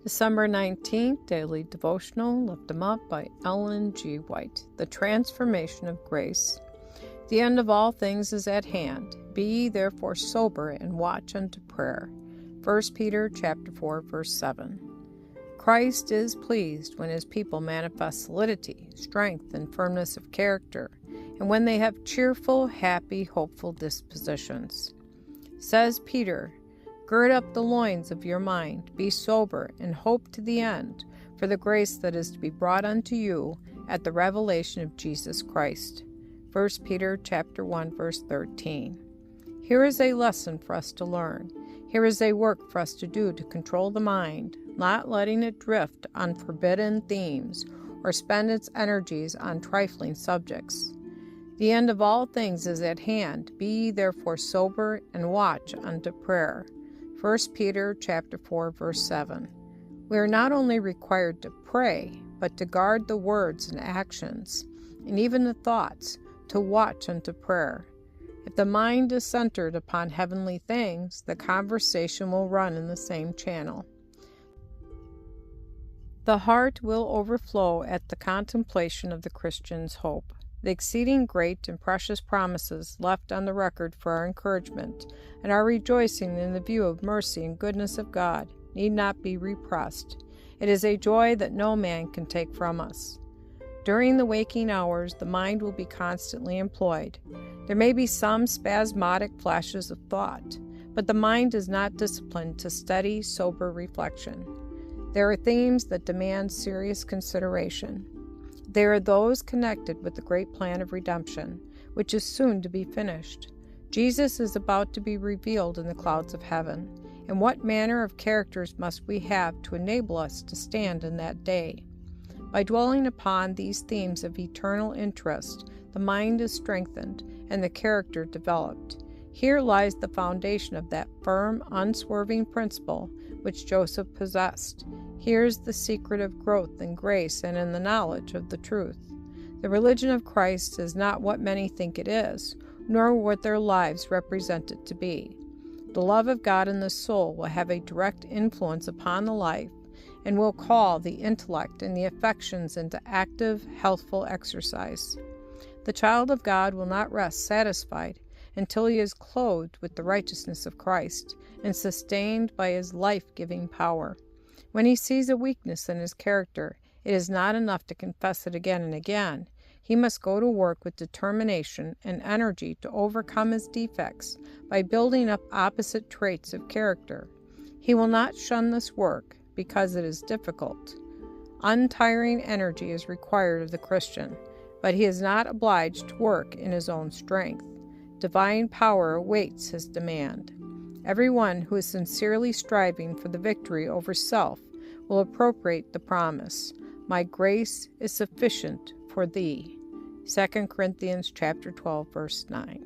December 19th, Daily Devotional, Lift 'em Up by Ellen G. White. The Transformation of Grace. The end of all things is at hand. Be ye therefore sober, and watch unto prayer. 1 Peter chapter 4, verse 7. Christ is pleased when his people manifest solidity, strength, and firmness of character, and when they have cheerful, happy, hopeful dispositions. Says Peter, gird up the loins of your mind, be sober, and hope to the end for the grace that is to be brought unto you at the revelation of Jesus Christ. 1 Peter chapter 1, verse 13. Here is a lesson for us to learn. Here is a work for us to do to control the mind, not letting it drift on forbidden themes or spend its energies on trifling subjects. The end of all things is at hand. Be ye therefore sober, and watch unto prayer. 1 Peter chapter 4, verse 7. We are not only required to pray, but to guard the words and actions, and even the thoughts, to watch unto prayer. If the mind is centered upon heavenly things, the conversation will run in the same channel. The heart will overflow at the contemplation of the Christian's hope. The exceeding great and precious promises left on the record for our encouragement, and our rejoicing in the view of mercy and goodness of God, need not be repressed. It is a joy that no man can take from us. During the waking hours, the mind will be constantly employed. There may be some spasmodic flashes of thought, but the mind is not disciplined to steady, sober reflection. There are themes that demand serious consideration. There are those connected with the great plan of redemption, which is soon to be finished. Jesus is about to be revealed in the clouds of heaven, and what manner of characters must we have to enable us to stand in that day? By dwelling upon these themes of eternal interest, the mind is strengthened and the character developed. Here lies the foundation of that firm, unswerving principle which Joseph possessed. Here's the secret of growth in grace and in the knowledge of the truth. The religion of Christ is not what many think it is, nor what their lives represent it to be. The love of God in the soul will have a direct influence upon the life, and will call the intellect and the affections into active, healthful exercise. The child of God will not rest satisfied until he is clothed with the righteousness of Christ and sustained by his life-giving power. When he sees a weakness in his character, it is not enough to confess it again and again. He must go to work with determination and energy to overcome his defects by building up opposite traits of character. He will not shun this work because it is difficult. Untiring energy is required of the Christian, but he is not obliged to work in his own strength. Divine power awaits his demand. Everyone who is sincerely striving for the victory over self will appropriate the promise, "My grace is sufficient for thee." 2 Corinthians chapter 12, verse 9.